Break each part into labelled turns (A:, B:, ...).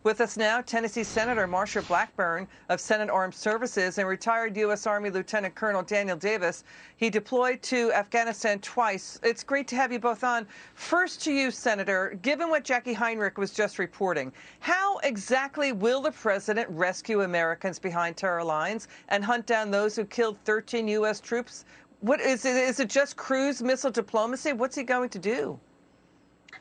A: With us now, Tennessee Senator Marsha Blackburn of Senate Armed Services and retired U.S. Army Lieutenant Colonel Daniel Davis. He deployed to Afghanistan twice. It's great to have you both on. First to you, Senator, given what Jackie Heinrich was just reporting, how exactly will the president rescue Americans behind terror lines and hunt down those who killed 13 U.S. troops? What is it? Is it just cruise missile diplomacy? What's he going to do?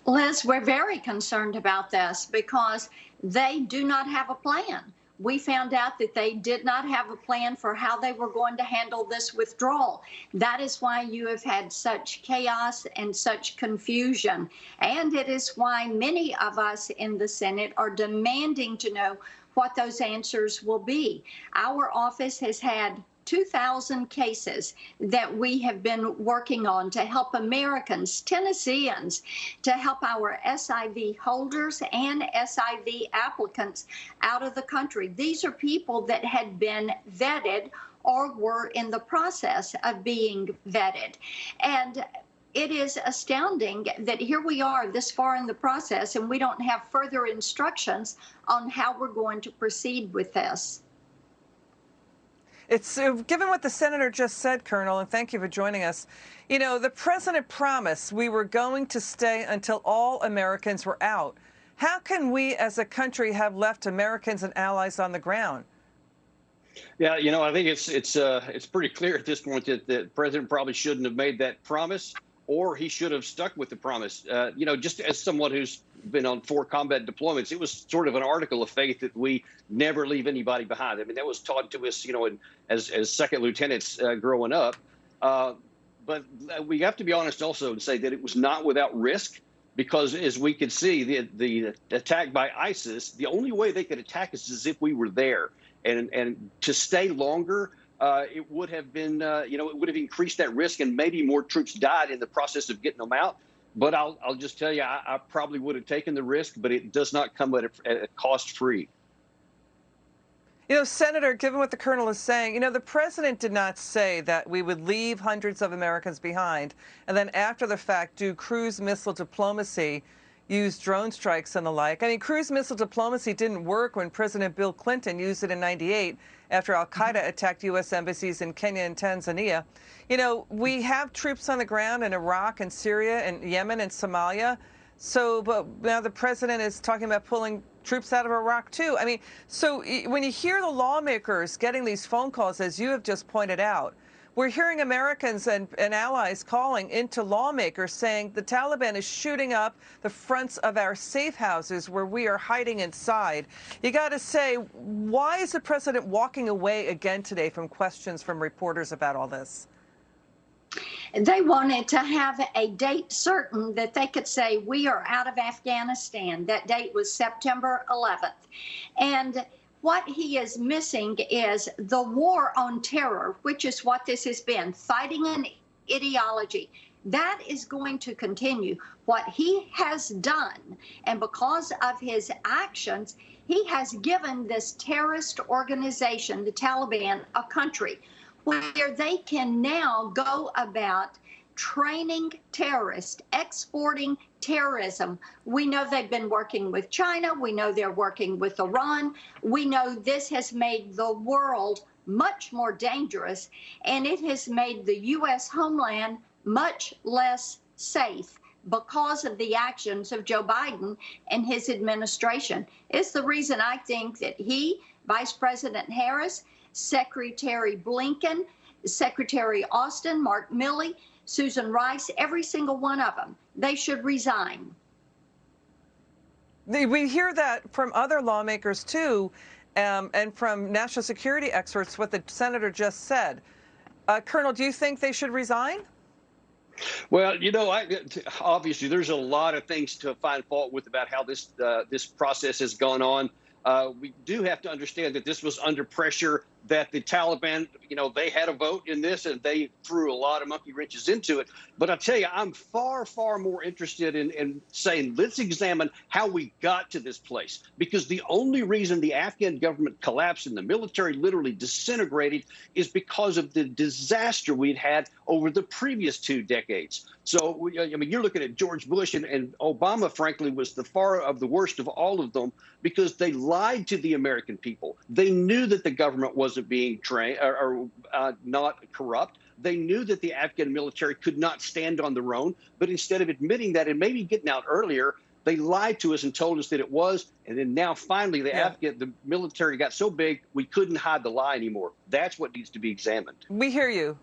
B: Liz, we're very concerned about this because they do not have a plan. We found out that they did not have a plan for how they were going to handle this withdrawal. That is why you have had such chaos and such confusion. And it is why many of us in the Senate are demanding to know what those answers will be. Our office has had 2,000 cases that we have been working on to help Americans, Tennesseans, to help our SIV holders and SIV applicants out of the country. These are people that had been vetted or were in the process of being vetted. And it is astounding that here we are this far in the process and we don't have further instructions on how we're going to proceed with this.
A: It's given what the senator just said, Colonel, and thank you for joining us. You know, the president promised we were going to stay until all Americans were out. How can we as a country have left Americans and allies on the ground?
C: Yeah, you know, I think it's pretty clear at this point that the president probably shouldn't have made that promise, or he should have stuck with the promise. You know, just as someone who's been on 4 combat deployments, it was sort of an article of faith that we never leave anybody behind. I mean, that was taught to us, you know, as second lieutenants growing up. But we have to be honest also and say that it was not without risk, because as we could see, the attack by ISIS, the only way they could attack us is if we were there. And to stay longer, it would have been, you know, it would have increased that risk, and maybe more troops died in the process of getting them out. But I'll just tell you, I probably would have taken the risk, but it does not come at a cost free.
A: You know, Senator, given what the colonel is saying, you know, the president did not say that we would leave hundreds of Americans behind and then after the fact do cruise missile diplomacy, use drone strikes and the like. I mean, cruise missile diplomacy didn't work when President Bill Clinton used it in '98 after al-Qaeda attacked U.S. embassies in Kenya and Tanzania. You know, we have troops on the ground in Iraq and Syria and Yemen and Somalia. So, but now the president is talking about pulling troops out of Iraq, too. I mean, so when you hear the lawmakers getting these phone calls, as you have just pointed out, we're hearing Americans and allies calling into lawmakers saying the Taliban is shooting up the fronts of our safe houses where we are hiding inside. You got to say, why is the president walking away again today from questions from reporters about all this?
B: They wanted to have a date certain that they could say we are out of Afghanistan. That date was September 11th. And what he is missing is the war on terror, which is what this has been, fighting an ideology. That is going to continue. What he has done, and because of his actions, he has given this terrorist organization, the Taliban, a country where they can now go about training terrorists, exporting terrorism. We know they've been working with China. We know they're working with Iran. We know this has made the world much more dangerous, and it has made the U.S. homeland much less safe because of the actions of Joe Biden and his administration. It's the reason I think that he, Vice President Harris, Secretary Blinken, Secretary Austin, Mark Milley, Susan Rice, every single one of them, they should resign.
A: We hear that from other lawmakers, too, and from national security experts, what the senator just said. Colonel, do you think they should resign?
C: Well, you know, obviously there's a lot of things to find fault with about how this process has gone on. We do have to understand that this was under pressure that the Taliban, they had a vote in this and they threw a lot of monkey wrenches into it. But I tell you, I'm far, far more interested in saying, let's examine how we got to this place, because the only reason the Afghan government collapsed and the military literally disintegrated is because of the disaster we'd had over the previous 2 decades. So, I mean, you're looking at George Bush and Obama, frankly, was the far of the worst of all of them, because they lied to the American people. They knew that the government wasn't being trained or not corrupt. They knew that the Afghan military could not stand on their own. But instead of admitting that and maybe getting out earlier, they lied to us and told us that it was. And then now finally the military got so big we couldn't hide the lie anymore. That's what needs to be examined.
A: We hear you.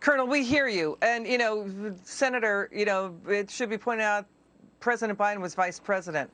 A: Colonel, we hear you. And, Senator, it should be pointed out President Biden was vice president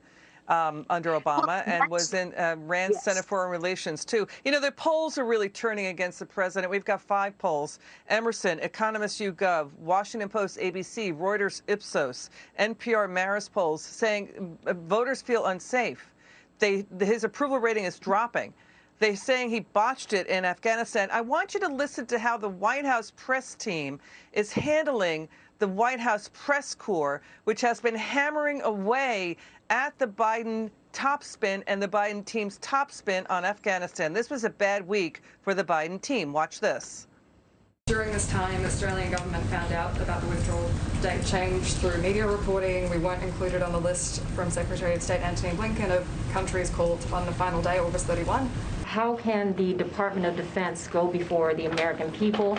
A: under Obama and was ran Senate Foreign Relations, too. The polls are really turning against the president. We've got 5 polls: Emerson, Economist YouGov, Washington Post, ABC, Reuters, Ipsos, NPR, Marist polls saying voters feel unsafe. His approval rating is dropping. They're saying he botched it in Afghanistan. I want you to listen to how the White House press team is handling the White House press corps, which has been hammering away at the Biden topspin and the Biden team's topspin on Afghanistan. This was a bad week for the Biden team. Watch this.
D: During this time, the Australian government found out about the withdrawal date change through media reporting. We weren't included on the list from Secretary of State Antony Blinken of countries called on the final day, August 31.
E: How can the Department of Defense go before the American people,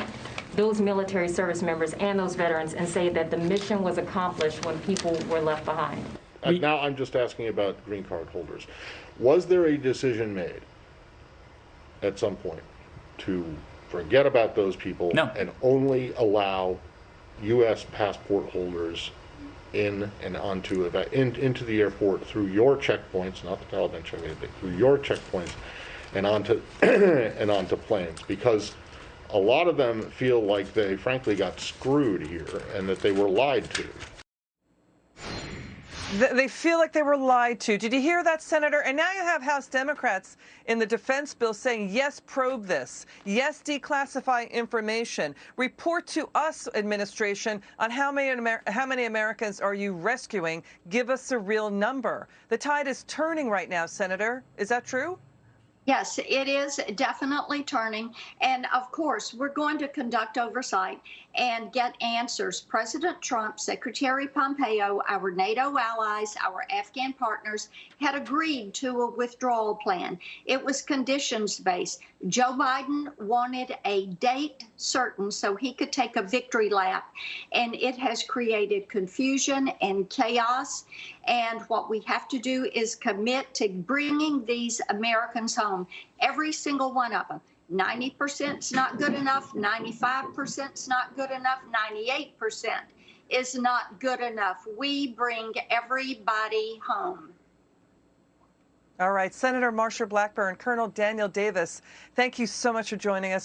E: those military service members and those veterans, and say that the mission was accomplished when people were left behind?
F: Now I'm just asking about green card holders. Was there a decision made at some point to forget about those people and only allow U.S. passport holders in and onto into the airport through your checkpoints, not the Taliban checkpoints, but through your checkpoints and onto and onto planes? Because a lot of them feel like they frankly got screwed here and that they were lied to.
A: They feel like they were lied to. Did you hear that, Senator? And now you have House Democrats in the defense bill saying, yes, probe this. Yes, declassify information. Report to us, administration, on how many Americans are you rescuing. Give us a real number. The tide is turning right now, Senator. Is that true?
B: Yes, it is definitely turning. And of course, we're going to conduct oversight and get answers. President Trump, Secretary Pompeo, our NATO allies, our Afghan partners had agreed to a withdrawal plan. It was conditions-based. Joe Biden wanted a date certain so he could take a victory lap, and it has created confusion and chaos. And what we have to do is commit to bringing these Americans home, every single one of them. 90% is not good enough. 95% is not good enough. 98% is not good enough. We bring everybody home.
A: All right. Senator Marsha Blackburn, Colonel Daniel Davis, thank you so much for joining us.